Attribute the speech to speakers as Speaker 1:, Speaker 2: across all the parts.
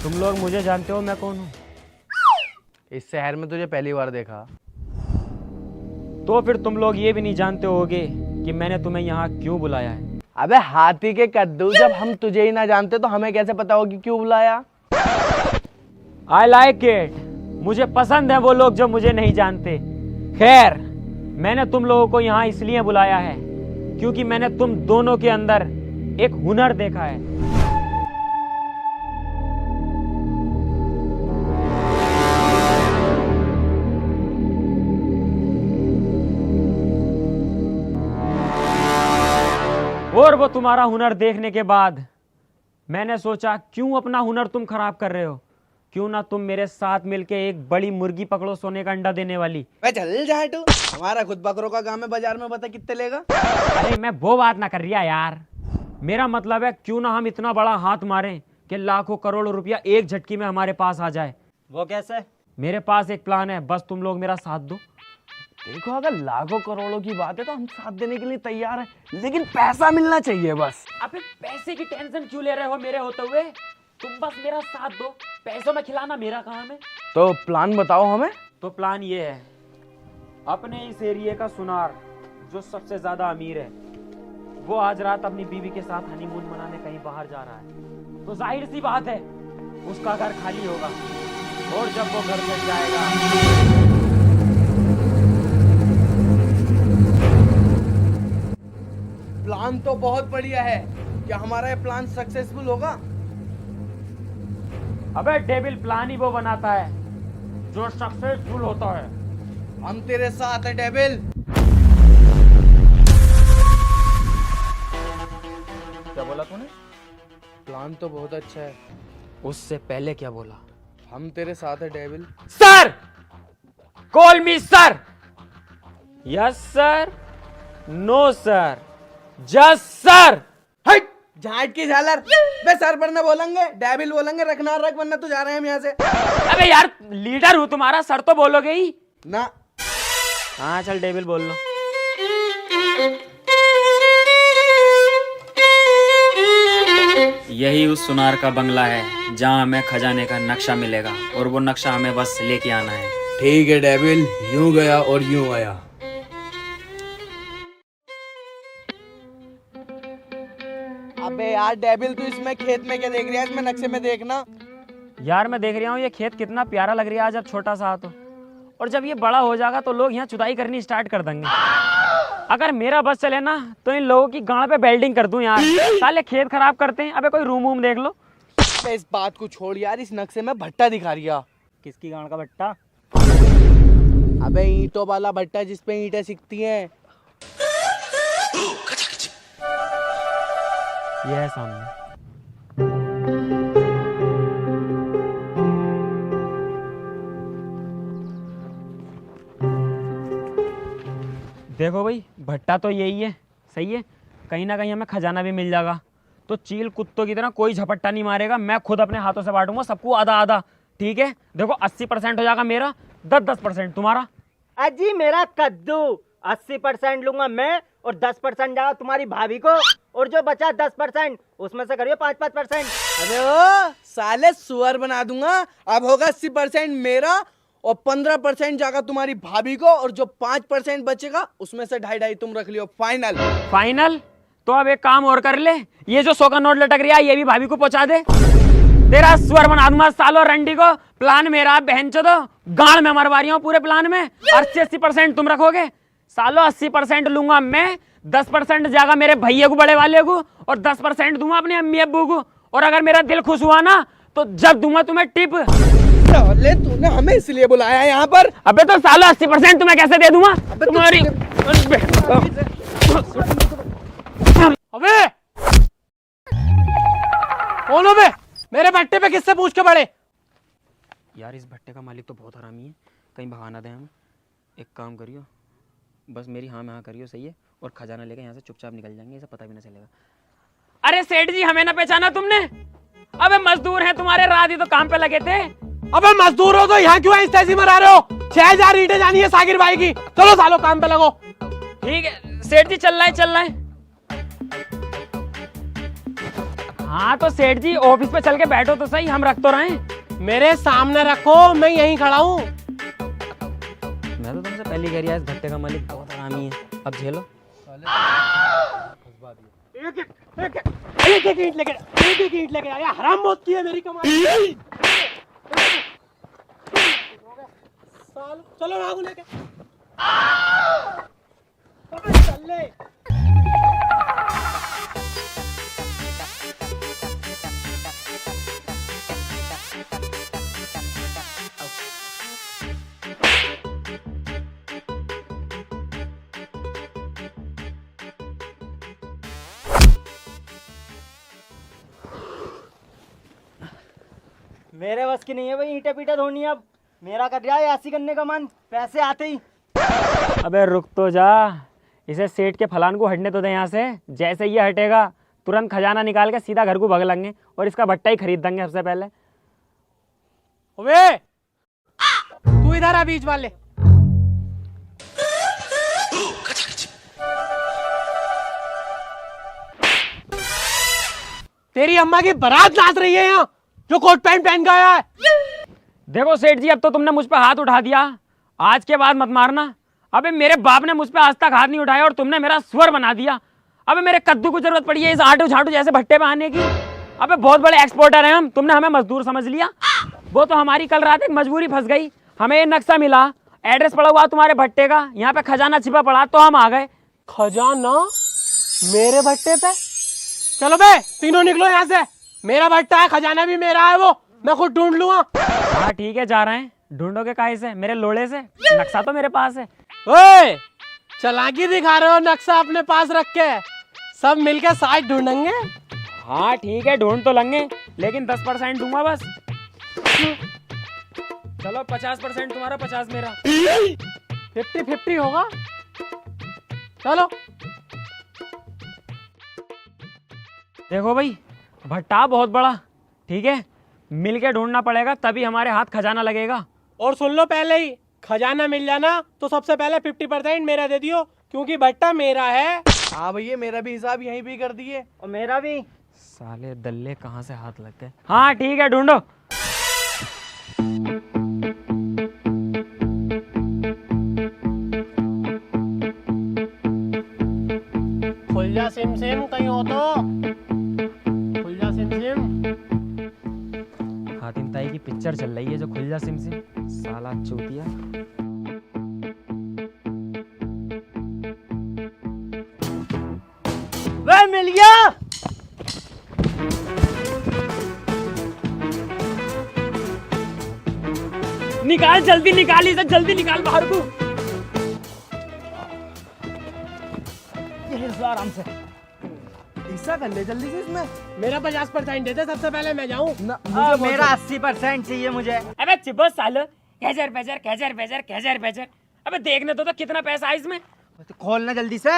Speaker 1: तुम लोग मुझे जानते हो मैं कौन हूँ?
Speaker 2: इस शहर में तुझे पहली बार देखा।
Speaker 1: तो फिर तुम लोग ये भी नहीं जानते होगे कि मैंने तुम्हें यहाँ क्यों बुलाया है।
Speaker 2: अबे हाथी के कद्दू, जब हम तुझे ही ना जानते तो हमें कैसे पता होगी क्यों बुलाया?
Speaker 1: I like it. मुझे पसंद है वो लोग जो मुझे नहीं जानते। खैर, मैंने तुम लोगों को यहाँ इसलिए बुलाया है क्योंकि मैंने तुम दोनों के अंदर एक हुनर देखा है। और वो तुम्हारा हुनर देखने के बाद मैंने सोचा क्यों अपना हुनर तुम खराब कर रहे हो, क्यों ना तुम मेरे साथ मिलके एक बड़ी मुर्गी पकड़ो सोने का अंडा देने वाली।
Speaker 2: मैं चल जा तू, हमारा खुद बकरों का काम है, बाजार में बता कितने लेगा?
Speaker 1: अरे मैं वो बात ना कर रिया यार, मेरा मतलब है क्यों ना हम इतना बड़ा हाथ मारें कि लाखों करोड़ों रुपया एक झटकी में हमारे पास आ जाए।
Speaker 3: वो कैसे?
Speaker 1: मेरे पास एक प्लान है, बस तुम लोग मेरा साथ दो।
Speaker 2: देखो, अगर लाखों करोड़ों की बात है तो हम साथ देने के लिए तैयार हैं, लेकिन पैसा मिलना चाहिए बस।
Speaker 1: अबे पैसे की टेंशन क्यों ले रहे हो मेरे होते हुए? तुम बस मेरा साथ दो, पैसों में खिलाना मेरा काम है।
Speaker 2: तो प्लान बताओ हमें।
Speaker 1: तो प्लान ये है, अपने इस एरिया का सुनार जो सबसे ज्यादा अमीर है वो आज रात अपनी बीवी के साथ हनीमून मनाने कहीं बाहर जा रहा है। तो जाहिर सी बात है उसका घर खाली होगा, और जब वो घर से जाएगा
Speaker 2: प्लान तो बहुत बढ़िया है, क्या हमारा ये प्लान सक्सेसफुल होगा?
Speaker 1: अबे डेविल प्लान ही वो बनाता है जो सक्सेसफुल होता है।
Speaker 2: हम तेरे साथ है डेविल।
Speaker 1: क्या बोला तूने?
Speaker 2: प्लान तो बहुत अच्छा है।
Speaker 1: उससे पहले क्या बोला?
Speaker 2: हम तेरे साथ है devil.
Speaker 1: Sir, call me sir. Yes sir, no sir, just sir.
Speaker 2: हट, झाट की झालर। बे सर पर ना बोलेंगे, डेविल बोलेंगे, रखना रख, वरना तू जा रहे हैं हम यहाँ से।
Speaker 1: अबे यार लीडर हूं तुम्हारा, सर तो बोलोगे ही
Speaker 2: ना।
Speaker 1: हाँ चल डेविल बोल लो। यही उस सुनार का बंगला है जहाँ हमें खजाने का नक्शा मिलेगा, और वो नक्शा हमें बस लेके आना है।
Speaker 2: ठीक है डेविल, यूं गया और यूं आया। अबे यार डेविल, तू इसमें खेत में क्या देख रहा है? इसमें नक्शे में देखना।
Speaker 1: यार मैं देख रहा हूँ ये खेत कितना प्यारा लग रहा है जब छोटा सा तो, और जब ये बड़ा हो जाएगा तो लोग यहाँ जुताई करनी स्टार्ट कर देंगे। अगर मेरा बस चले ना तो इन लोगों की गांड पे बेल्डिंग कर दूं यार। साले खेत खराब करते हैं। अबे कोई रूम वूम देख लो।
Speaker 2: अबे इस बात को छोड़ यार, इस नक्शे में भट्टा दिखा रिया।
Speaker 3: किसकी गांड का भट्टा?
Speaker 2: अबे ईंटों वाला भट्टा जिसपे ईंटें सिकती हैं।
Speaker 1: ये है सामने। देखो भाई, भट्टा तो यही है, सही है। कहीं ना कहीं हमें खजाना भी मिल जाएगा। तो चील कुत्तों की तरह कोई झपट्टा नहीं मारेगा, मैं खुद अपने हाथों से बांटूंगा सबको आधा आधा। ठीक है, देखो 80% हो जाएगा मेरा, 10% तुम्हारा।
Speaker 3: अजी मेरा कद्दू 80% लूंगा मैं, और 10% जाएगा तुम्हारी भाभी को, और जो बचा 10% उसमें से करियो 5-5%।
Speaker 2: अबे ओ साले, सुअर बना दूंगा। अब होगा 80% मेरा, और 15% जाएगा तुम्हारी भाभी को, और जो 5% बचेगा उसमें से 2.5 तुम रख लियो। फाइनल?
Speaker 1: फाइनल? तो अब एक काम और कर ले, ये जो 100 का नोट लटक रहा है ये भी भाभी को पहुंचा दे। तेरा स्वर बना दूंगा सालो रंडी को। प्लान मेरा बहनचोदो, गांड में मरवा रही हूं पूरे प्लान में। 80% तुम रखोगे सालो, 80% लूंगा मैं, 10% जाएगा मेरे भैया को, बड़े वाले को, और 10% दूंगा अपने अम्मी अब्बू को। और अगर मेरा दिल खुश हुआ ना तो जब दूंगा तुम्हें टिप।
Speaker 2: साले तूने हमें इसलिए बुलाया है यहाँ पर?
Speaker 1: अबे तो सालो 80% तुम्हें कैसे दे दूंगा तुम्हारी।
Speaker 3: अबे कौन हो बे? मेरे भट्टे पे किससे पूछ के पड़े?
Speaker 1: यार इस भट्टे का मालिक तो बहुत हरामी है, कहीं बहाना दे हमें। एक काम करियो, बस मेरी हाँ में हाँ करियो, सही है, और खजाना लेके यहाँ से चुपचाप निकल जाएंगे, इसे पता भी ना चलेगा। अरे सेठ जी, हमें ना पहचाना तुमने? अबे मजदूर हैं तुम्हारे, रात ही तो काम पे लगे थे।
Speaker 4: अबे मजदूर हो तो यहाँ क्यों ऐसी मरा रहे हो? 6000 ईंटें जानी है साकिर भाई की। चलो सालो काम पे लगो।
Speaker 1: ठीक है सेठ जी, चल रहा है। हाँ तो सेठ जी ऑफिस पे चल के बैठो तो सही, हम रख तो रहे हैं।
Speaker 4: मेरे सामने रखो, मैं यहीं खड़ा हूँ।
Speaker 1: मैं तो तुमसे पहले कह रही है, इस भट्टे का मालिक बहुत हरामी है। अब झेलो।
Speaker 4: एक ईंट लेके आया, हराम मौत की है मेरी कमाई। चलो भागो लेके। चल ले।
Speaker 3: मेरे बस की नहीं है भाई ईंटे पीटे धोनी। अब मेरा कर रहा है ऐसी करने का मन, पैसे आते ही।
Speaker 1: अबे रुक तो जा, इसे सेठ के फलान को हटने तो दे यहाँ से। जैसे ये हटेगा तुरंत खजाना निकाल के सीधा घर को भग लेंगे और इसका भट्टा ही खरीद देंगे सबसे पहले।
Speaker 4: ओए तू इधर आ बीच वाले। तेरी अम्मा की बारात नाच रही है यहाँ, जो कोट पैंट पहन के आया है।
Speaker 1: देखो सेठ जी, अब तो तुमने मुझ पे हाथ उठा दिया, आज के बाद मत मारना। अबे मेरे बाप ने मुझ पे आज तक हाथ नहीं उठाया और तुमने मेरा स्वर बना दिया। अबे मेरे कद्दू को जरूरत पड़ी है इस आटू झाटू जैसे भट्टे पे आने की। अबे बहुत बड़े एक्सपोर्टर हैं हम, तुमने हमें मजदूर समझ लिया। वो तो हमारी कल रात एक मजबूरी फंस गई, हमें ये नक्शा मिला, एड्रेस पड़ा हुआ तुम्हारे भट्टे का, यहाँ पे खजाना छिपा पड़ा, तो हम आ गए।
Speaker 4: खजाना मेरे भट्टे पे? चलो बे तीनों निकलो यहाँ से। मेरा भट्टा है, खजाना भी मेरा है, वो मैं खुद ढूंढ लूंगा।
Speaker 1: हाँ ठीक है, जा रहे हैं। ढूंढोगे काहे से? मेरे लोड़े से? नक्शा तो मेरे पास है।
Speaker 4: ओए चालाकी दिखा रहे हो नक्शा अपने पास रख के? सब मिलके साथ ढूंढेंगे।
Speaker 1: हाँ ठीक है, ढूंढ तो लेंगे, लेकिन 10% दूंगा बस। चलो 50% तुम्हारा, 50 मेरा।
Speaker 4: 50-50 होगा। चलो
Speaker 1: देखो भाई, भट्टा बहुत बड़ा, ठीक है, मिलके ढूंढना पड़ेगा, तभी हमारे हाथ खजाना लगेगा।
Speaker 4: और सुन लो पहले ही, खजाना मिल जाना तो सबसे पहले 50% मेरा दे दियो, क्योंकि भट्टा मेरा है।
Speaker 2: हाँ भैया, मेरा भी हिसाब यहीं पे कर दिए।
Speaker 3: और मेरा भी।
Speaker 1: साले दल्ले कहाँ से हाथ लग गए। हाँ ठीक है, ढूंढो।
Speaker 4: खुल जा सिम सिम, कहीं हो तो खुल जा सिम सिम।
Speaker 1: हातिम ताई की पिक्चर चल रही है जो खुल जा सिम सिम, साला चूतिया।
Speaker 3: वे मिल गया।
Speaker 1: निकाल जल्दी, निकाल इसे, जल्दी निकाल बाहर को।
Speaker 3: आराम से
Speaker 2: ऐसा कर ले जल्दी से इसमें।
Speaker 4: मेरा 50% दे दे, सबसे पहले मैं जाऊं।
Speaker 3: मेरा 80% चाहिए मुझे।
Speaker 1: अबे चिपो सालो, कैजर बेजर कैजर बेजर कैजर बेजर। अबे देखने तो कितना पैसा है इसमें।
Speaker 3: तो खोलना जल्दी से।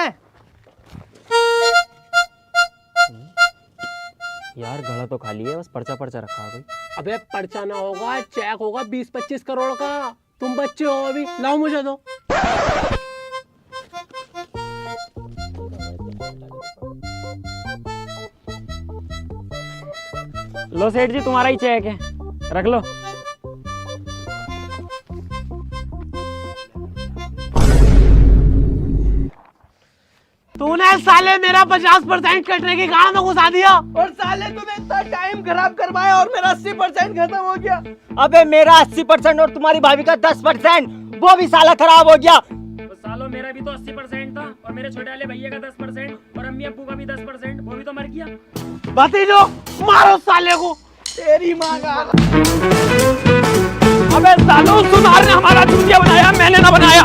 Speaker 1: यार गला तो खाली है, बस पर्चा पर्चा रखा है कोई।
Speaker 4: अबे पर्चा ना होगा, चेक होगा 20-25 करोड़ का। तुम बच्चे हो अभी, लाओ मुझे दो।
Speaker 1: लो सेठ जी, तुम्हारा ही चेक है, रख लो।
Speaker 4: तूने साले मेरा 50% कटने की गाड़ में घुसा दिया।
Speaker 2: और साले तूने इतना टाइम खराब करवाया और मेरा 80% खत्म हो गया।
Speaker 3: अबे मेरा 80% और तुम्हारी भाभी का 10%, वो भी साला खराब हो गया।
Speaker 1: तो सालो मेरा भी तो 80% था, और मेरे छोटे वाले भैया का 10%, और अम्मी अब्बू का भी 10%, वो भी तो मर गया।
Speaker 4: भतीजो मारो साले को।
Speaker 2: तेरी माँ का।
Speaker 1: अबे सालो, सुधार ने हमारा चूतिया बनाया, मैंने ना बनाया।